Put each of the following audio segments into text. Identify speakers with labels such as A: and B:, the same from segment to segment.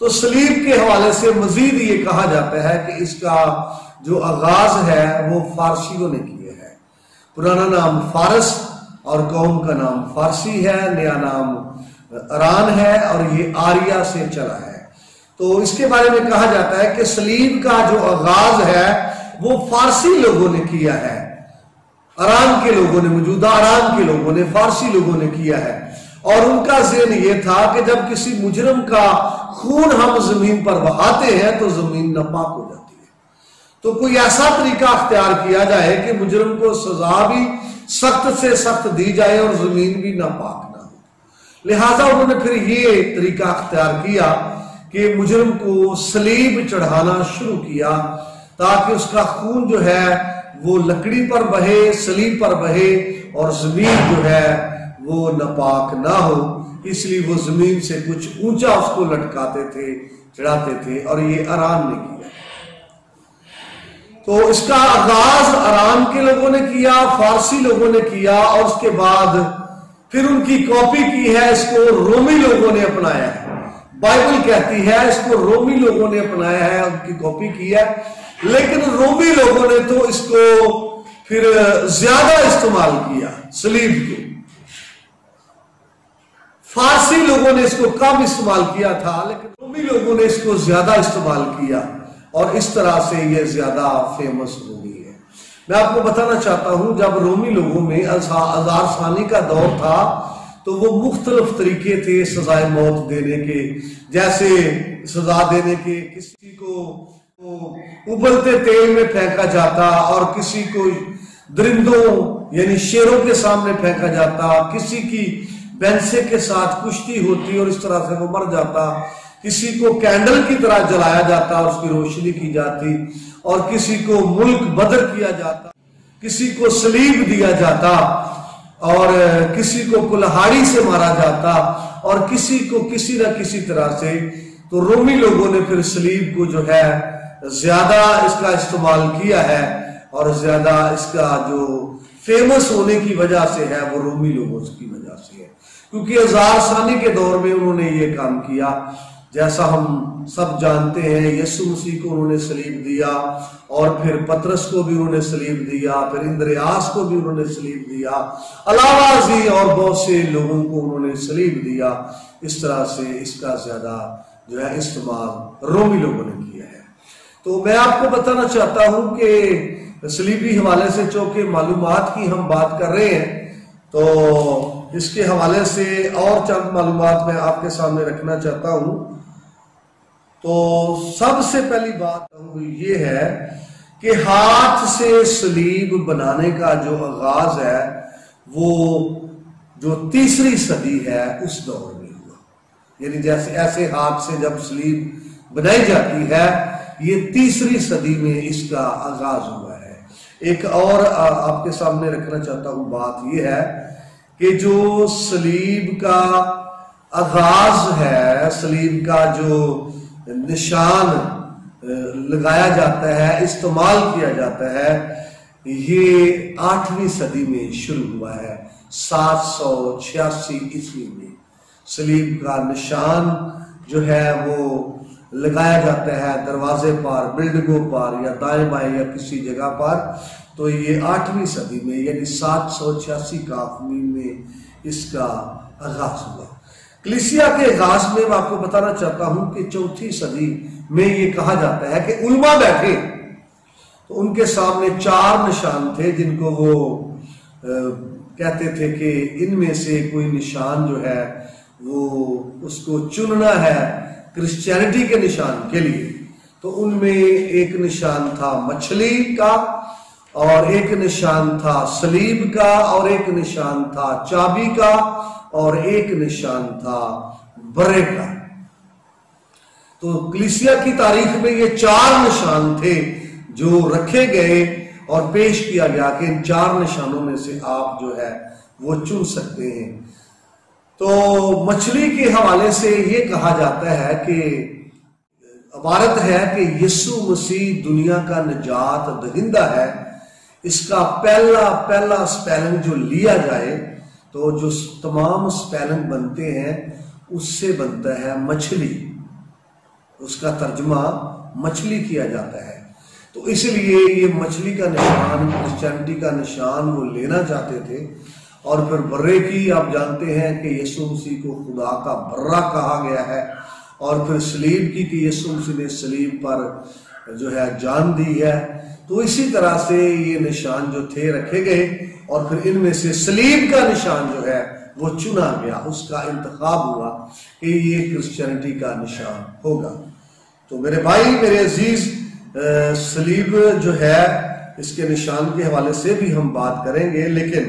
A: تو صلیب کے حوالے سے مزید یہ کہا جاتا ہے کہ اس کا جو آغاز ہے وہ فارسیوں نے کیا ہے۔ پرانا نام فارس اور قوم کا نام فارسی ہے، نیا نام اران ہے، اور یہ آریہ سے چلا ہے۔ تو اس کے بارے میں کہا جاتا ہے کہ صلیب کا جو آغاز ہے وہ فارسی لوگوں نے کیا ہے، اران کے لوگوں نے، موجودہ اران کے لوگوں نے، فارسی لوگوں نے کیا ہے۔ اور ان کا ذہن یہ تھا کہ جب کسی مجرم کا خون ہم زمین پر بہاتے ہیں تو زمین ناپاک ہو جاتی ہے، تو کوئی ایسا طریقہ اختیار کیا جائے کہ مجرم کو سزا بھی سخت سے سخت دی جائے اور زمین بھی ناپاک نہ ہو۔ لہٰذا انہوں نے پھر یہ طریقہ اختیار کیا کہ مجرم کو صلیب چڑھانا شروع کیا تاکہ اس کا خون جو ہے وہ لکڑی پر بہے، صلیب پر بہے، اور زمین جو ہے وہ ناپاک نہ ہو۔ اس لیے وہ زمین سے کچھ اونچا اس کو لٹکاتے تھے، چڑھاتے تھے، اور یہ اران نے کیا۔ تو اس کا آغاز اران کے لوگوں نے کیا، فارسی لوگوں نے کیا، اور اس کے بعد پھر ان کی کاپی کی ہے، اس کو رومی لوگوں نے اپنایا ہے۔ بائبل کہتی ہے اس کو رومی لوگوں نے اپنایا ہے، ان کی کاپی کی ہے، لیکن رومی لوگوں نے تو اس کو پھر زیادہ استعمال کیا صلیب کو، فارسی لوگوں نے اس کو کم استعمال کیا تھا، لیکن رومی لوگوں نے اس کو زیادہ استعمال کیا، اور اس طرح سے یہ زیادہ فیمس ہو گئی ہے۔ میں آپ کو بتانا چاہتا ہوں جب رومی لوگوں میں ہزار سالی کا دور تھا تو وہ مختلف طریقے تھے سزائے موت دینے کے، جیسے سزا دینے کے کسی کو ابلتے تیل میں پھینکا جاتا، اور کسی کو درندوں یعنی شیروں کے سامنے پھینکا جاتا، کسی کی بینسے کے ساتھ کشتی ہوتی اور اس طرح سے وہ مر جاتا، کسی کو کینڈل کی طرح جلایا جاتا، اس کی روشنی کی جاتی، اور کسی کو ملک بدر کیا جاتا، کسی کو صلیب دیا جاتا، اور کسی کو کلہاڑی سے مارا جاتا، اور کسی کو کسی نہ کسی طرح سے۔ تو رومی لوگوں نے پھر صلیب کو جو ہے زیادہ اس کا استعمال کیا ہے، اور زیادہ اس کا جو فیمس ہونے کی وجہ سے ہے وہ رومی لوگوں کی وجہ سے ہے، کیونکہ ہزار سالی کے دور میں انہوں نے یہ کام کیا۔ جیسا ہم سب جانتے ہیں یسوع مسیح کو انہوں نے صلیب دیا، اور پھر پطرس کو بھی انہوں نے صلیب دیا، پھر اندریاس کو بھی انہوں نے صلیب دیا، علاوہ ازیں اور بہت سے لوگوں کو انہوں نے صلیب دیا۔ اس طرح سے اس کا زیادہ جو ہے استعمال رومی لوگوں نے کیا ہے۔ تو میں آپ کو بتانا چاہتا ہوں کہ صلیبی حوالے سے چونکہ معلومات کی ہم بات کر رہے ہیں، تو اس کے حوالے سے اور چند معلومات میں آپ کے سامنے رکھنا چاہتا ہوں۔ تو سب سے پہلی بات یہ ہے کہ ہاتھ سے صلیب بنانے کا جو آغاز ہے وہ جو تیسری صدی ہے اس دور میں ہوا، یعنی جیسے ایسے ہاتھ سے جب صلیب بنائی جاتی ہے یہ تیسری صدی میں اس کا آغاز ہوا ہے۔ ایک اور آپ کے سامنے رکھنا چاہتا ہوں بات یہ ہے کہ جو صلیب کا آغاز ہے، صلیب کا جو نشان لگایا جاتا ہے، استعمال کیا جاتا ہے، یہ 8ویں صدی میں شروع ہوا ہے، 786 عیسوی میں صلیب کا نشان جو ہے وہ لگایا جاتا ہے دروازے پر، بلڈنگوں پر، یا دائیں بائیں یا کسی جگہ پر۔ تو یہ 8ویں صدی میں یعنی 786 کافمی میں اس کا آغاز ہوا۔ کلیسیا کے آغاز میں آپ کو بتانا چاہتا ہوں کہ 4تھی صدی میں یہ کہا جاتا ہے کہ علماء بیٹھے تو ان کے سامنے 4 نشان تھے جن کو وہ کہتے تھے کہ ان میں سے کوئی نشان جو ہے وہ اس کو چننا ہے کرسچینٹی کے نشان کے لیے۔ تو ان میں ایک نشان تھا مچھلی کا، اور ایک نشان تھا صلیب کا، اور ایک نشان تھا چابی کا، اور ایک نشان تھا برے کا۔ تو کلیسیا کی تاریخ میں یہ 4 نشان تھے جو رکھے گئے اور پیش کیا گیا کہ ان 4 نشانوں میں سے آپ جو ہے وہ چن سکتے ہیں۔ تو مچھلی کے حوالے سے یہ کہا جاتا ہے کہ عبارت ہے کہ یسوع مسیح دنیا کا نجات دہندہ ہے، اس کا پہلا سپیلنگ جو لیا جائے تو جو تمام سپیلنگ بنتے ہیں اس سے بنتا ہے مچھلی۔ اس کا ترجمہ مچھلی کیا جاتا ہے۔ تو اس لیے یہ مچھلی کا نشان، کرسچینٹی کا نشان وہ لینا چاہتے تھے، اور پھر برے کی آپ جانتے ہیں کہ یسوع مسیح کو خدا کا برہ کہا گیا ہے، اور پھر صلیب کی کہ یسوع مسیح نے صلیب پر جو ہے جان دی ہے۔ تو اسی طرح سے یہ نشان جو تھے رکھے گئے، اور پھر ان میں سے صلیب کا نشان جو ہے وہ چنا گیا، اس کا انتخاب ہوا کہ یہ کرسچینٹی کا نشان ہوگا۔ تو میرے بھائی، میرے عزیز، صلیب جو ہے اس کے نشان کے حوالے سے بھی ہم بات کریں گے، لیکن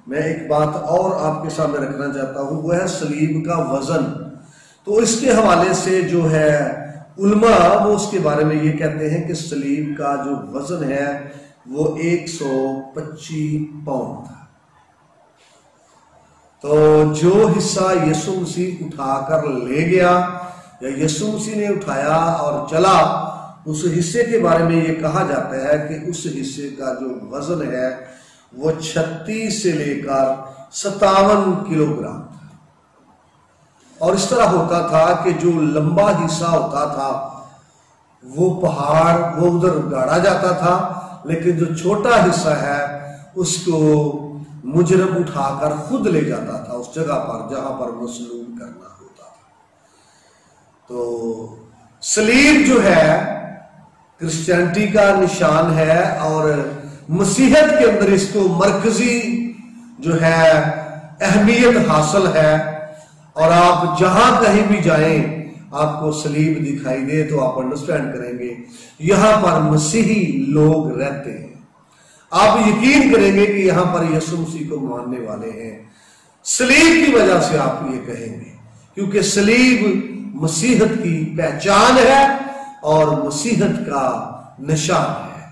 A: میں ایک بات اور آپ کے سامنے رکھنا چاہتا ہوں، وہ ہے صلیب کا وزن۔ تو اس کے حوالے سے جو ہے علماء وہ اس کے بارے میں یہ کہتے ہیں کہ صلیب کا جو وزن ہے وہ 125 پاؤنڈ تھا۔ تو جو حصہ یسوع مسیح اٹھا کر لے گیا یا یسوع مسیح نے اٹھایا اور چلا، اس حصے کے بارے میں یہ کہا جاتا ہے کہ اس حصے کا جو وزن ہے وہ 36 سے لے کر 57 کلو گرام تھا۔ اور اس طرح ہوتا تھا کہ جو لمبا حصہ ہوتا تھا وہ پہاڑ وہ ادھر گاڑا جاتا تھا، لیکن جو چھوٹا حصہ ہے اس کو مجرم اٹھا کر خود لے جاتا تھا اس جگہ پر جہاں پر مصلوب کرنا ہوتا تھا۔ تو صلیب جو ہے کرسچینٹی کا نشان ہے، اور مسیحیت کے اندر اس کو مرکزی جو ہے اہمیت حاصل ہے، اور آپ جہاں کہیں بھی جائیں آپ کو صلیب دکھائی دے تو آپ انڈرسٹینڈ کریں گے یہاں پر مسیحی لوگ رہتے ہیں۔ آپ یقین کریں گے کہ یہاں پر یسوع مسیح کو ماننے والے ہیں، صلیب کی وجہ سے آپ یہ کہیں گے، کیونکہ صلیب مسیحیت کی پہچان ہے اور مسیحیت کا نشان ہے۔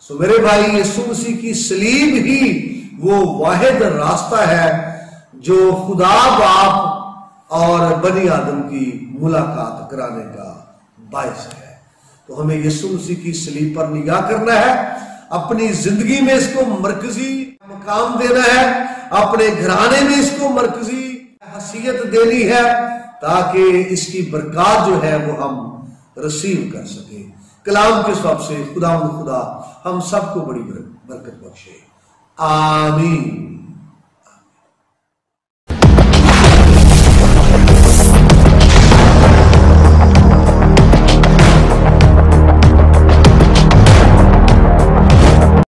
A: سو میرے بھائی، یسوع مسیح کی صلیب ہی وہ واحد راستہ ہے جو خدا باپ اور بنی آدم کی ملاقات کرانے کا باعث ہے۔ تو ہمیں یسوع مسیح کی صلیب پر نگاہ کرنا ہے، اپنی زندگی میں اس کو مرکزی مقام دینا ہے، اپنے گھرانے میں اس کو مرکزی حیثیت دینی ہے، تاکہ اس کی برکات جو ہے وہ ہم رسیو کر سکیں۔ کلام کے سبب سے خدا ہم سب کو بڑی برکت بخشے، آمین۔